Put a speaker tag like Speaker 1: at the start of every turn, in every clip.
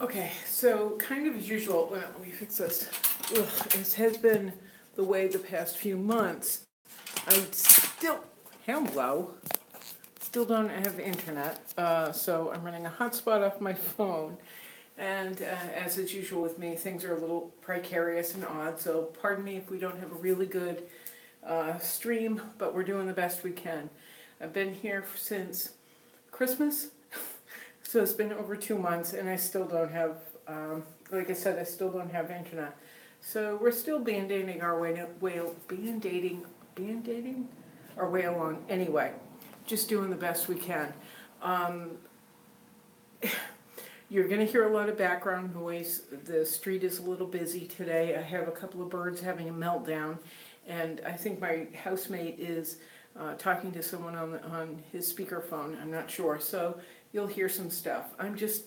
Speaker 1: Okay, so kind of as usual, well, let me fix this. Ugh, it has been the way the past few months. I still, hello, still don't have internet, so I'm running a hotspot off my phone. And as is usual with me, things are a little precarious and odd, so pardon me if we don't have a really good stream, but we're doing the best we can. I've been here since Christmas. So it's been over 2 months and I still don't have, like I said, I still don't have internet. So we're still band-aiding our way our way along. Anyway, just doing the best we can. You're going to hear a lot of background noise. The street is a little busy today. I have a couple of birds having a meltdown, and I think my housemate is talking to someone on his speakerphone. I'm not sure. So you'll hear some stuff. I'm just,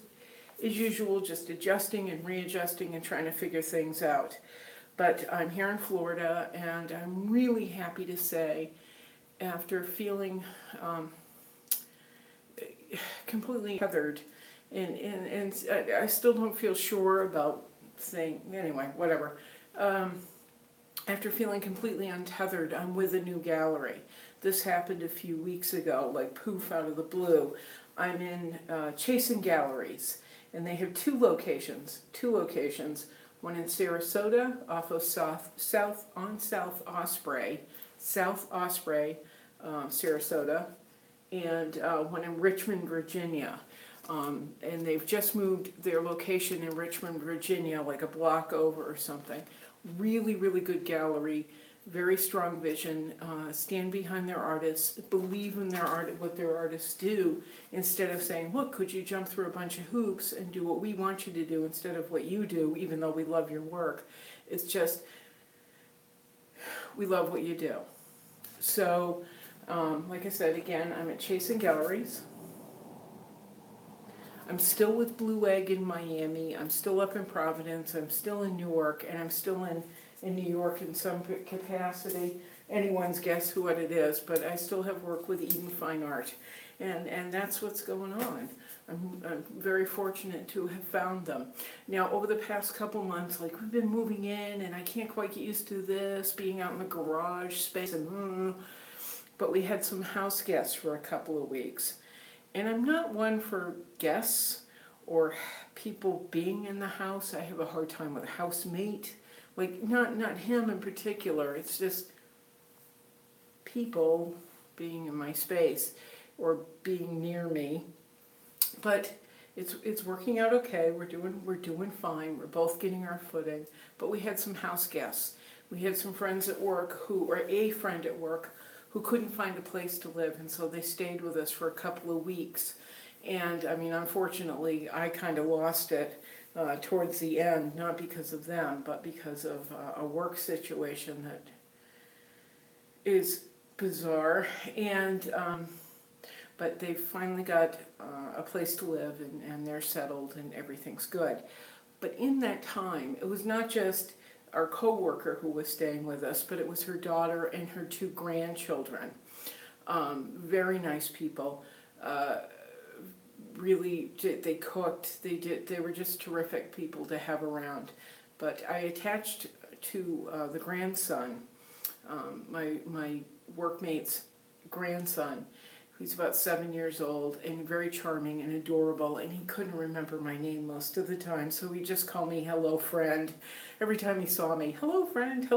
Speaker 1: as usual, just adjusting and readjusting and trying to figure things out. But I'm here in Florida, and I'm really happy to say, after feeling completely tethered, and I still don't feel sure about things, anyway, whatever. After feeling completely untethered, I'm with a new gallery. This happened a few weeks ago, like poof out of the blue. I'm in Chasen Galleries, and they have two locations, one in Sarasota off of South Osprey, Sarasota, and one in Richmond, Virginia. And they've just moved their location in Richmond, Virginia, like a block over or something. Really, really good gallery. Very strong vision, stand behind their artists, believe in their art, what their artists do, instead of saying, look, could you jump through a bunch of hoops and do what we want you to do instead of what you do, even though we love your work. It's just, we love what you do. So, like I said, again, I'm at Chasen Galleries. I'm still with Blue Egg in Miami. I'm still up in Providence. I'm still in Newark, and I'm still in New York in some capacity. Anyone's guess what it is, but I still have work with Eden Fine Art, and that's what's going on. I'm very fortunate to have found them. Now, over the past couple months, like, we've been moving in, and I can't quite get used to this, being out in the garage space, and but we had some house guests for a couple of weeks. And I'm not one for guests or people being in the house. I have a hard time with a housemate. Like, not him in particular. It's just people being in my space or being near me. But it's working out okay. We're doing fine. We're both getting our footing. But we had some house guests. We had some friends at work or a friend at work who couldn't find a place to live, and so they stayed with us for a couple of weeks. And I mean, unfortunately, I kind of lost it towards the end, not because of them, but because of a work situation that is bizarre. And but they finally got a place to live, and they're settled, and everything's good. But in that time, it was not just our co-worker who was staying with us, but it was her daughter and her 2 grandchildren. Very nice people. Really, they cooked. They were just terrific people to have around. But I attached to the grandson, my workmate's grandson, who's about 7 years old and very charming and adorable, and he couldn't remember my name most of the time, so he just called me hello friend. Every time he saw me, hello friend,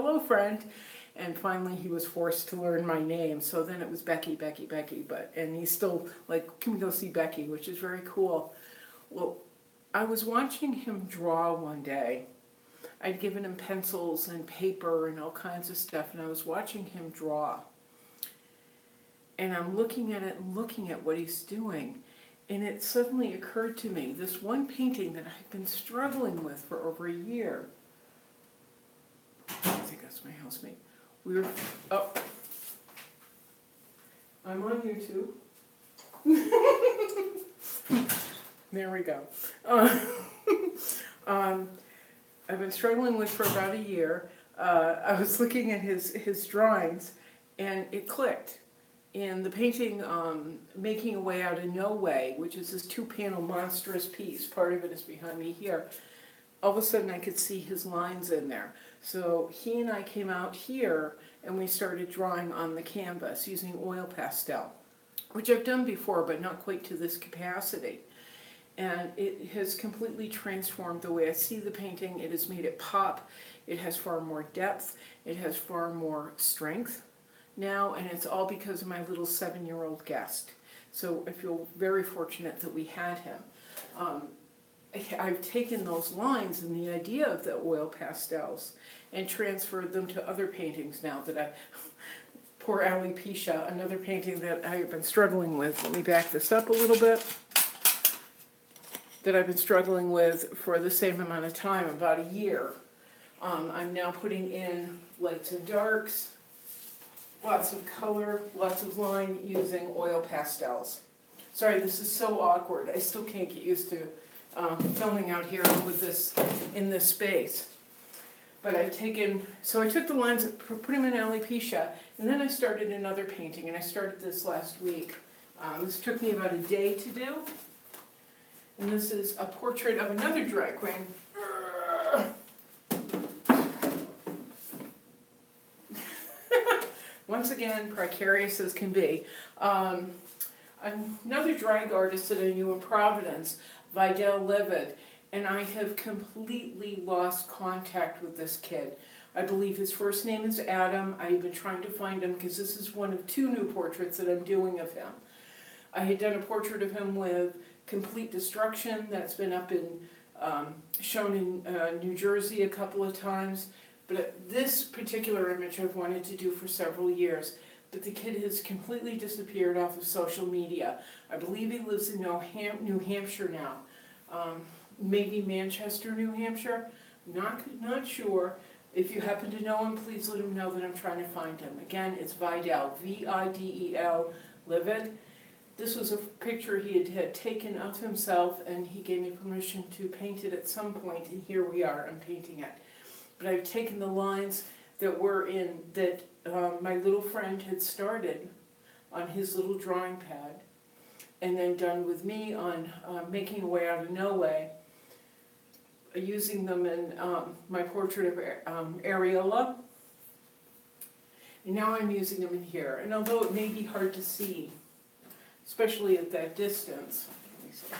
Speaker 1: and finally he was forced to learn my name, so then it was Becky, and he's still like, can we go see Becky, which is very cool. Well, I was watching him draw one day. I'd given him pencils and paper and all kinds of stuff, and I was watching him draw. And I'm looking at it and looking at what he's doing. And it suddenly occurred to me, this one painting that I've been struggling with for over a year. I think that's my housemate. Oh, I'm on YouTube. There we go. I've been struggling with for about a year. I was looking at his drawings, and it clicked. in the painting Making a Way Out of No Way, which is this 2-panel monstrous piece, part of it is behind me here, all of a sudden I could see his lines in there. So he and I came out here and we started drawing on the canvas using oil pastel, which I've done before but not quite to this capacity. And it has completely transformed the way I see the painting. It has made it pop. It has far more depth. It has far more strength now, and it's all because of my little 7-year-old guest. So I feel very fortunate that we had him. I've taken those lines and the idea of the oil pastels and transferred them to other paintings now that I... Poor Alopecia, another painting that I've been struggling with. Let me back this up a little bit. That I've been struggling with for the same amount of time, about a year. I'm now putting in lights and darks, lots of color, lots of line using oil pastels. Sorry, this is so awkward. I still can't get used to filming out here with this in this space. But I took the lines, put them in Alopecia, and then I started another painting, and I started this last week. This took me about a day to do. And this is a portrait of another drag queen. Once again, precarious as can be. Another drag artist that I knew in Providence, Vidal Livid, and I have completely lost contact with this kid. I believe his first name is Adam. I've been trying to find him because this is one of 2 new portraits that I'm doing of him. I had done a portrait of him with Complete Destruction that's been up in, shown in New Jersey a couple of times. But this particular image I've wanted to do for several years. But the kid has completely disappeared off of social media. I believe he lives in New Hampshire now. Maybe Manchester, New Hampshire. Not sure. If you happen to know him, please let him know that I'm trying to find him. Again, it's Vidal, V-I-D-E-L, Livid. This was a picture he had taken of himself, and he gave me permission to paint it at some point, and here we are, I'm painting it. But I've taken the lines that were in, that my little friend had started on his little drawing pad, and then done with me on Making a Way Out of No Way, using them in my portrait of Areola. And now I'm using them in here. And although it may be hard to see, especially at that distance, let me see.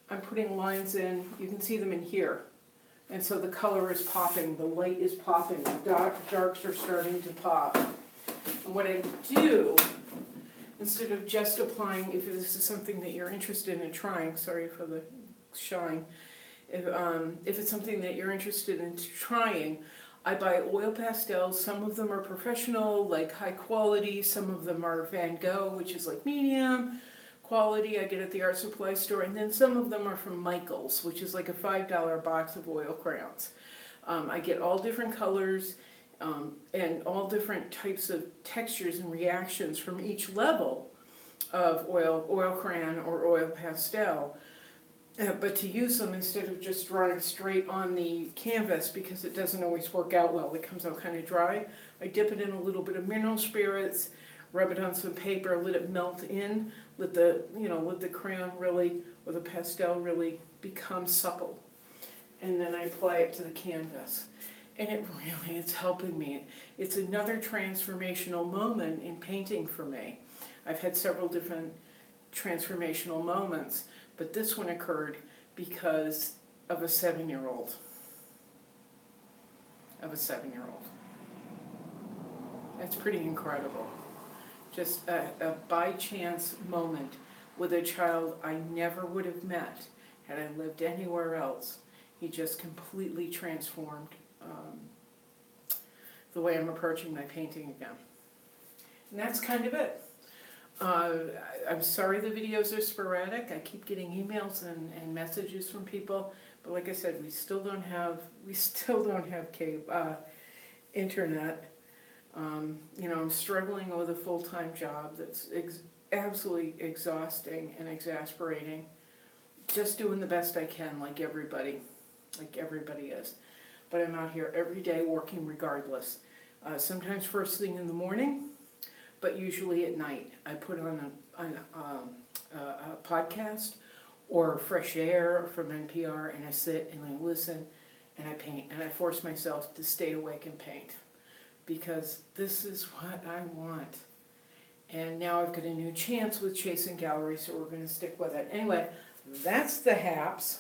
Speaker 1: I'm putting lines in, you can see them in here. And so the color is popping, the light is popping, the darks are starting to pop. And what I do, instead of just applying, if this is something that you're interested in trying, sorry for the shine, if it's something that you're interested in trying, I buy oil pastels. Some of them are professional, like high quality, some of them are Van Gogh, which is like medium quality I get at the art supply store, and then some of them are from Michael's, which is like a $5 box of oil crayons. I get all different colors and all different types of textures and reactions from each level of oil crayon or oil pastel. But to use them instead of just drawing straight on the canvas, because it doesn't always work out well, it comes out kind of dry, I dip it in a little bit of mineral spirits, rub it on some paper, let it melt in, let the crayon really, or the pastel really become supple. And then I apply it to the canvas. And it's helping me. It's another transformational moment in painting for me. I've had several different transformational moments, but this one occurred because of a 7-year-old. That's pretty incredible. Just a by-chance moment with a child I never would have met had I lived anywhere else. He just completely transformed the way I'm approaching my painting again. And that's kind of it. I'm sorry the videos are sporadic. I keep getting emails and messages from people, but like I said, we still don't have cable, internet. I'm struggling with a full-time job that's absolutely exhausting and exasperating. Just doing the best I can, like everybody is. But I'm out here every day working regardless. sometimes first thing in the morning, but usually at night. I put on a podcast or Fresh Air from NPR, and I sit and I listen and I paint, and I force myself to stay awake and paint because this is what I want. And now I've got a new chance with Chasen Galleries, so we're going to stick with it. Anyway, that's the haps.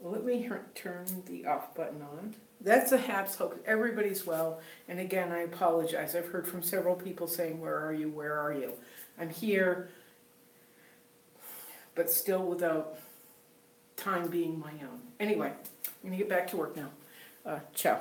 Speaker 1: Let me turn the off button on. That's the haps. Hope everybody's well. And again, I apologize. I've heard from several people saying, where are you? Where are you? I'm here, but still without time being my own. Anyway, I'm going to get back to work now. Ciao.